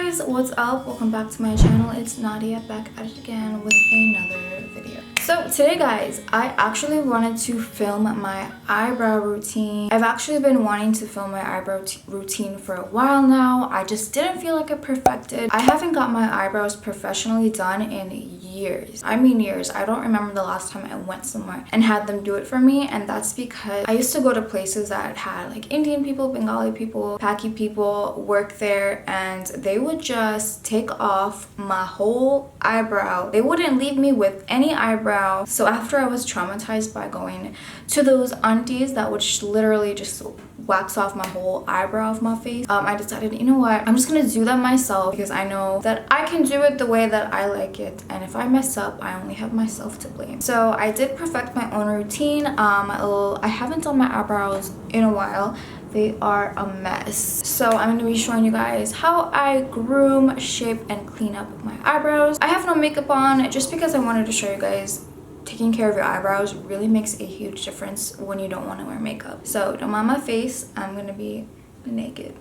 guys, what's up? Welcome back to my channel. It's Nadia back at it again with another video. So today guys, I actually wanted to film my eyebrow routine. I've actually been wanting to film my eyebrow routine for a while now. I just didn't feel like it perfected. I haven't got my eyebrows professionally done in years. I mean years. I don't remember the last time I went somewhere and had them do it for me, and that's because I used to go to places that had like Indian people, Bengali people, Paki people work there, and they would just take off my whole eyebrow. They wouldn't leave me with any eyebrow. So after I was traumatized by going to those aunties that would literally just wax off my whole eyebrow off my face, I decided, you know what, I'm just gonna do that myself because I know that I can do it the way that I like it, and if I mess up, I only have myself to blame. So I did perfect my own routine. I haven't done my eyebrows in a while. They are a mess. So I'm going to be showing you guys how I groom, shape, and clean up my eyebrows. I have no makeup on just because I wanted to show you guys taking care of your eyebrows really makes a huge difference when you don't want to wear makeup. So don't mind my face. I'm going to be naked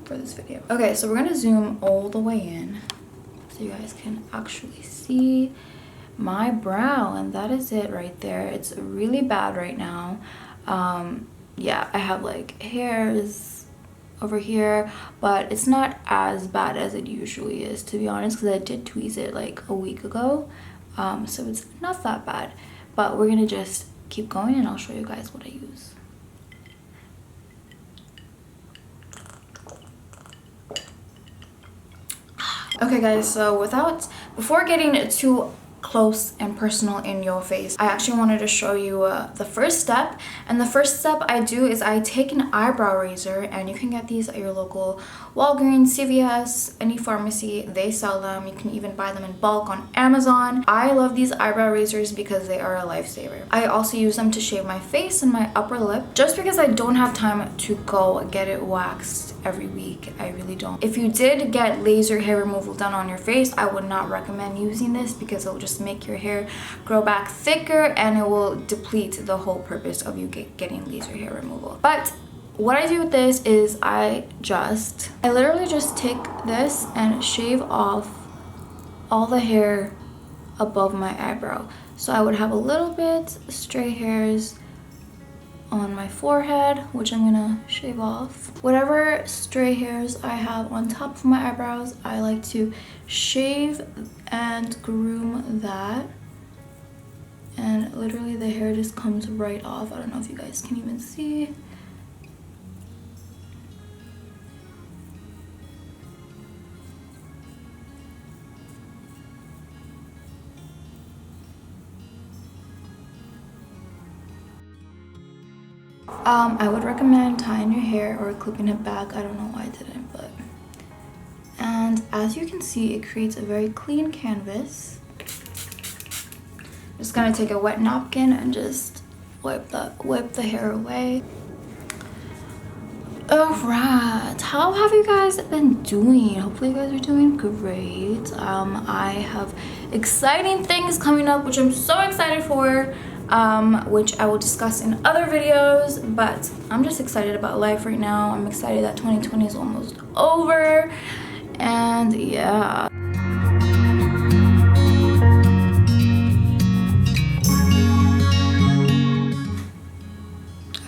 for this video. Okay, so we're going to zoom all the way in so you guys can actually see my brow, and that is it right there. It's really bad right now. Yeah, I have like hairs over here, but it's not as bad as it usually is, to be honest, because I did tweeze it like a week ago. So it's not that bad, but we're gonna just keep going and I'll show you guys what I use. Okay guys, so before getting too close and personal in your face, I actually wanted to show you the first step. And the first step I do is I take an eyebrow razor, and you can get these at your local Walgreens, CVS, any pharmacy. They sell them. You can even buy them in bulk on Amazon. I love these eyebrow razors because they are a lifesaver. I also use them to shave my face and my upper lip just because I don't have time to go get it waxed every week. I really don't. If you did get laser hair removal done on your face, I would not recommend using this because it will just make your hair grow back thicker and it will deplete the whole purpose of you getting laser hair removal. But what I do with this is I literally just take this and shave off all the hair above my eyebrow. So I would have a little bit stray hairs on my forehead, which I'm gonna shave off. Whatever stray hairs I have on top of my eyebrows, I like to shave and groom that. And literally the hair just comes right off. I don't know if you guys can even see. I would recommend tying your hair or clipping it back. I don't know why I didn't, but. And as you can see, it creates a very clean canvas. Just gonna take a wet napkin and just wipe the hair away. Alright, how have you guys been doing? Hopefully you guys are doing great. I have exciting things coming up, which I'm so excited for. Which I will discuss in other videos, but I'm just excited about life right now. I'm excited that 2020 is almost over, and yeah.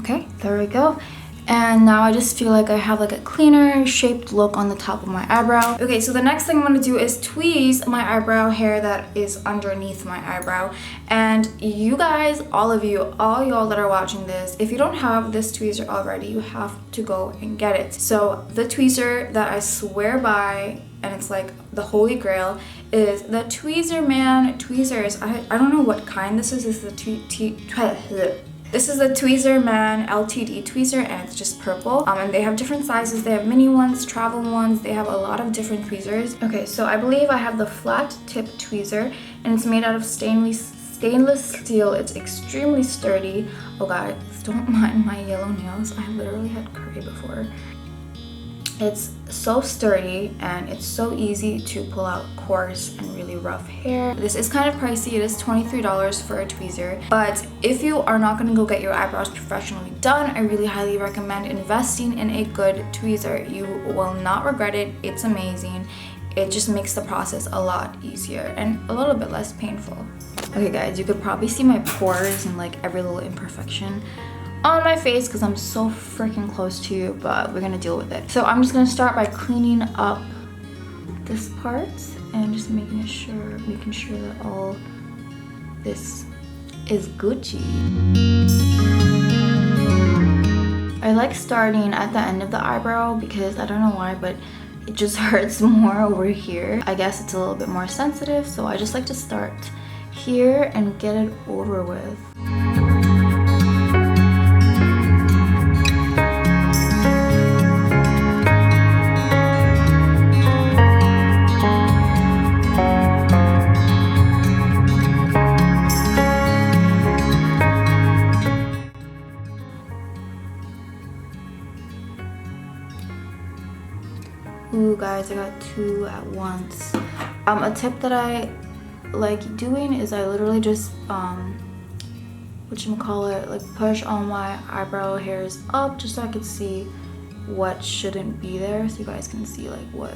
Okay, there we go. And now I just feel like I have like a cleaner shaped look on the top of my eyebrow. Okay, so the next thing I'm gonna do is tweeze my eyebrow hair that is underneath my eyebrow. And you guys, all y'all that are watching this, if you don't have this tweezer already, you have to go and get it. So the tweezer that I swear by, and it's like the holy grail, is the Tweezerman tweezers. I don't know what kind this is. This is the Tweezerman LTD tweezer, and it's just purple. And they have different sizes. They have mini ones, travel ones. They have a lot of different tweezers. Okay, so I believe I have the flat tip tweezer, and it's made out of stainless steel. It's extremely sturdy. Oh guys, don't mind my yellow nails. I literally had curry before. It's so sturdy and it's so easy to pull out coarse and really rough hair. This is kind of pricey. It is $23 for a tweezer, but if you are not going to go get your eyebrows professionally done, I really highly recommend investing in a good tweezer. You will not regret it. It's amazing. It just makes the process a lot easier and a little bit less painful. Okay guys, you could probably see my pores and like every little imperfection on my face because I'm so freaking close to you, but we're gonna deal with it. So I'm just gonna start by cleaning up this part and just making sure that all this is Gucci. I like starting at the end of the eyebrow because I don't know why, but it just hurts more over here. I guess it's a little bit more sensitive, so I just like to start here and get it over with. Ooh guys, I got two at once. A tip that I like doing is I literally just whatchamacallit, like push all my eyebrow hairs up just so I could see what shouldn't be there, so you guys can see like what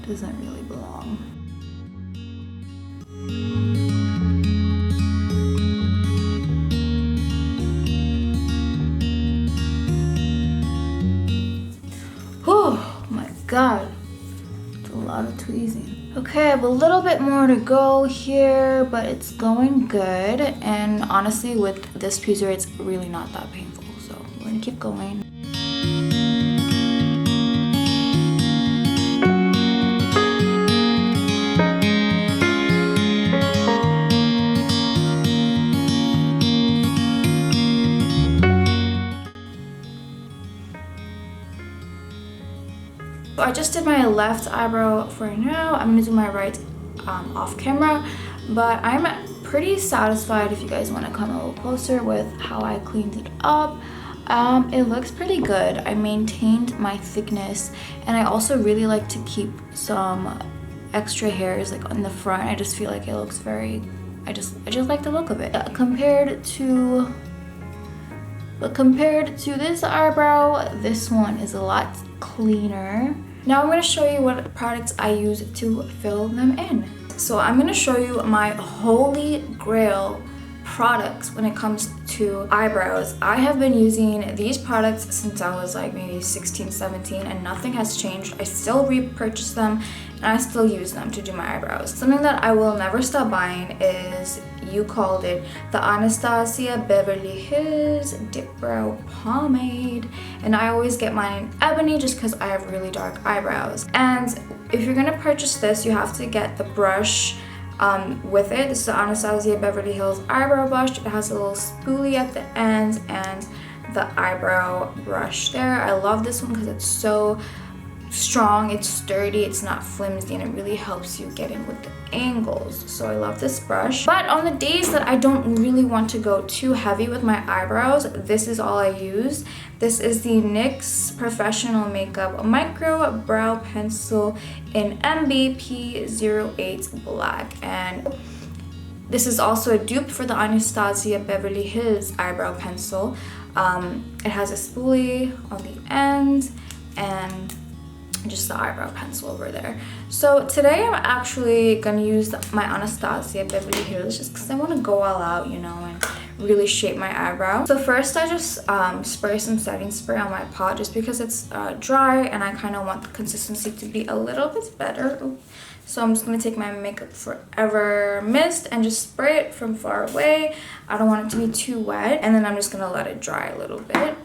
doesn't really belong. Oh my god, it's a lot of tweezing. Okay, I have a little bit more to go here, but it's going good. And honestly, with this tweezer, it's really not that painful. So we're gonna keep going. I just did my left eyebrow for now. I'm gonna do my right off camera, but I'm pretty satisfied if you guys want to come a little closer with how I cleaned it up. It looks pretty good. I maintained my thickness, and I also really like to keep some extra hairs like on the front. I just feel like it looks very, I just like the look of it. Compared to this eyebrow, this one is a lot cleaner. Now I'm going to show you what products I use to fill them in. So I'm going to show you my holy grail products when it comes to eyebrows. I have been using these products since I was like maybe 16, 17, and nothing has changed. I still repurchase them and I still use them to do my eyebrows. Something that I will never stop buying is, you called it, the Anastasia Beverly Hills Dip Brow Pomade. And I always get mine in Ebony just because I have really dark eyebrows. And if you're gonna purchase this, you have to get the brush with it. This is the Anastasia Beverly Hills eyebrow brush. It has a little spoolie at the end and the eyebrow brush there. I love this one because it's so strong, it's sturdy, it's not flimsy, and it really helps you get in with the angles. So I love this brush. But on the days that I don't really want to go too heavy with my eyebrows, this is all I use. This is the NYX Professional Makeup Micro Brow Pencil in MBP08 Black. And this is also a dupe for the Anastasia Beverly Hills Eyebrow Pencil. It has a spoolie on the end and just the eyebrow pencil over there. So today I'm actually gonna use my Anastasia Beverly Hills just because I want to go all out, you know, and really shape my eyebrow. So first I just spray some setting spray on my pot just because it's dry and I kind of want the consistency to be a little bit better. So I'm just gonna take my Makeup Forever mist and just spray it from far away. I don't want it to be too wet, and then I'm just gonna let it dry a little bit.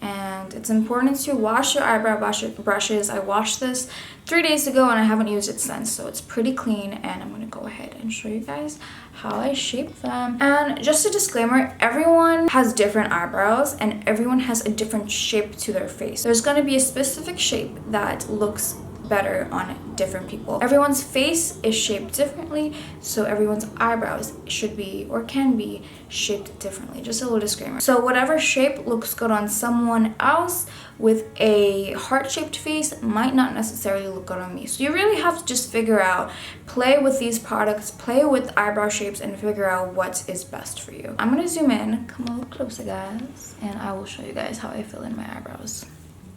And it's important to wash your eyebrow brushes. I washed this 3 days ago and I haven't used it since, so it's pretty clean. And I'm gonna go ahead and show you guys how I shape them. And just a disclaimer, everyone has different eyebrows and everyone has a different shape to their face. There's gonna be a specific shape that looks better on different people. Everyone's face is shaped differently, so everyone's eyebrows should be or can be shaped differently. Just a little disclaimer. So whatever shape looks good on someone else with a heart-shaped face might not necessarily look good on me. So you really have to just figure out, play with these products, play with eyebrow shapes, and figure out what is best for you. I'm gonna zoom in, come a little closer guys, and I will show you guys how I fill in my eyebrows.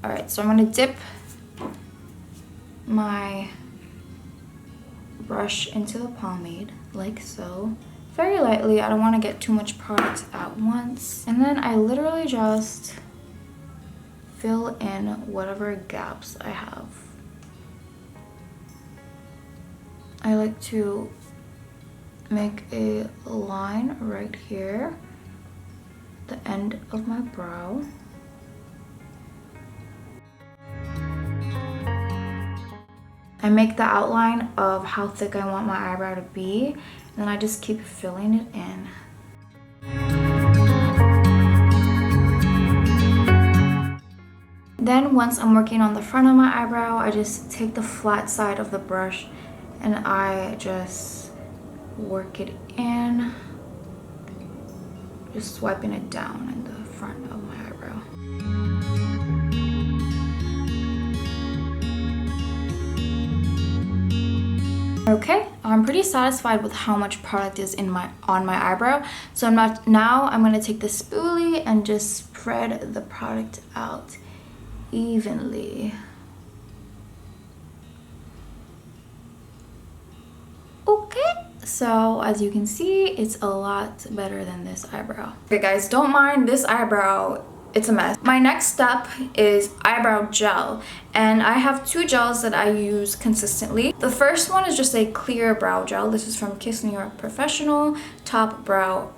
All right, so I'm gonna dip my brush into the pomade like so, very lightly. I don't want to get too much product at once, and then I literally just fill in whatever gaps I have. I like to make a line right here, the end of my brow. I make the outline of how thick I want my eyebrow to be, and then I just keep filling it in. Then once I'm working on the front of my eyebrow, I just take the flat side of the brush and I just work it in, just swiping it down in the front of my eyebrow. Okay, I'm pretty satisfied with how much product is on my eyebrow. So now I'm gonna take the spoolie and just spread the product out evenly. Okay, so as you can see, it's a lot better than this eyebrow. Okay guys, don't mind this eyebrow. It's a mess. My next step is eyebrow gel, and I have two gels that I use consistently. The first one is just a clear brow gel. This is from Kiss New York Professional Top Brow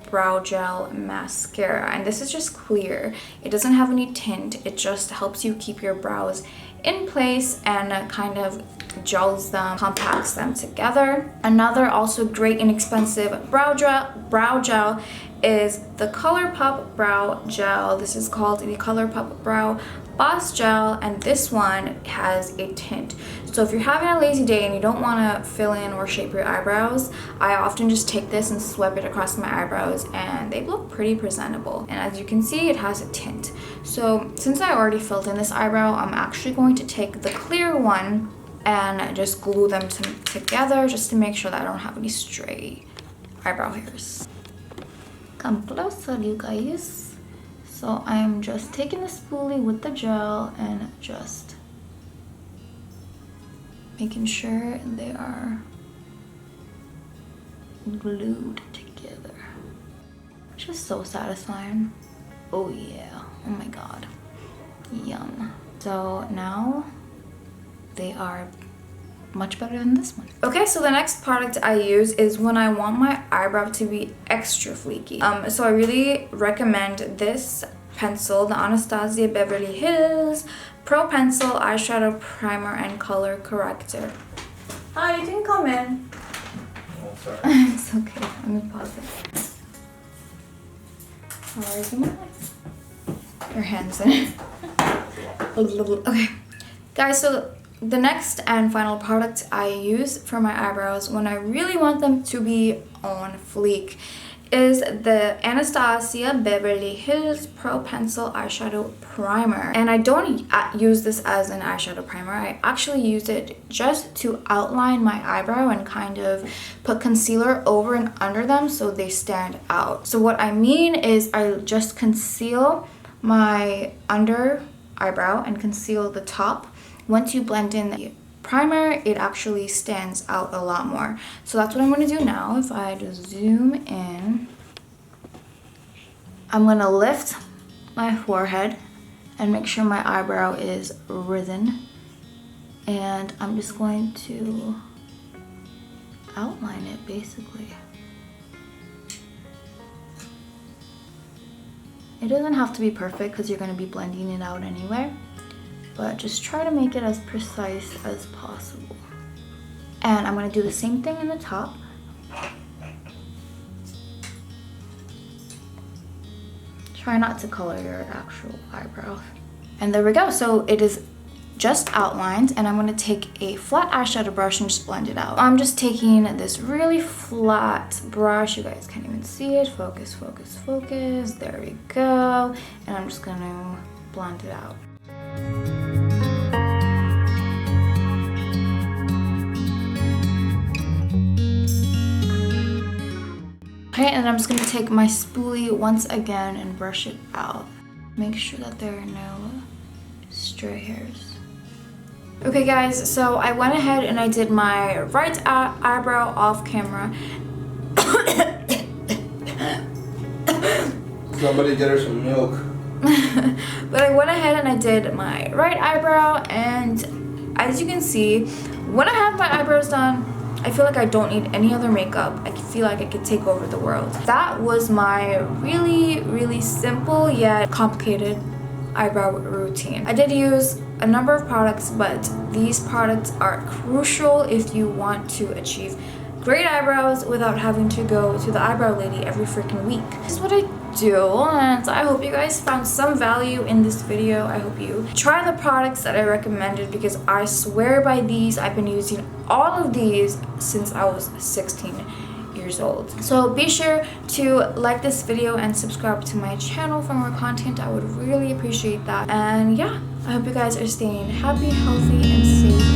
Gel Mascara, and this is just clear. It doesn't have any tint. It just helps you keep your brows in place and kind of gels them, compacts them together. Another also great inexpensive brow gel is the ColourPop Brow Gel. This is called the ColourPop Brow Boss Gel, and this one has a tint. So if you're having a lazy day and you don't want to fill in or shape your eyebrows, I often just take this and swipe it across my eyebrows, and they look pretty presentable. And as you can see, it has a tint. So since I already filled in this eyebrow, I'm actually going to take the clear one and just glue them together just to make sure that I don't have any stray eyebrow hairs. Come closer, you guys. So I'm just taking the spoolie with the gel and just making sure they are glued together. It's just so satisfying. Oh yeah, oh my god, yum. So now they are much better than this one. Okay, so the next product I use is when I want my eyebrow to be extra fleeky. So I really recommend this pencil, the Anastasia Beverly Hills Pro Pencil Eyeshadow Primer and Color Corrector. Hi, you can come in. Oh, sorry. It's okay, let me pause it. How are you? Your hands in it. Okay, guys, so the next and final product I use for my eyebrows when I really want them to be on fleek is the Anastasia Beverly Hills Pro Pencil Eyeshadow Primer. And I don't use this as an eyeshadow primer. I actually use it just to outline my eyebrow and kind of put concealer over and under them so they stand out. So what I mean is I just conceal my under eyebrow and conceal the top. Once you blend in the primer, it actually stands out a lot more. So that's what I'm going to do now. If I just zoom in, I'm going to lift my forehead and make sure my eyebrow is risen. And I'm just going to outline it basically. It doesn't have to be perfect because you're going to be blending it out anyway. But just try to make it as precise as possible. And I'm going to do the same thing in the top. Try not to color your actual eyebrow. And there we go. So it is just outlines, and I'm going to take a flat eyeshadow brush and just blend it out. I'm just taking this really flat brush. You guys can't even see it. Focus, focus, focus. There we go. And I'm just going to blend it out. Okay, and I'm just going to take my spoolie once again and brush it out. Make sure that there are no stray hairs. Okay guys, so I went ahead and I did my right eyebrow off camera. Somebody get her some milk. But I went ahead and I did my right eyebrow, and as you can see, when I have my eyebrows done, I feel like I don't need any other makeup. I feel like I could take over the world. That was my really simple yet complicated eyebrow routine. I did use a number of products, but these products are crucial if you want to achieve great eyebrows without having to go to the eyebrow lady every freaking week. This is what I do, and I hope you guys found some value in this video. I hope you try the products that I recommended, because I swear by these. I've been using all of these since I was 16 years old. So be sure to like this video and subscribe to my channel for more content. I would really appreciate that. And yeah, I hope you guys are staying happy, healthy, and safe.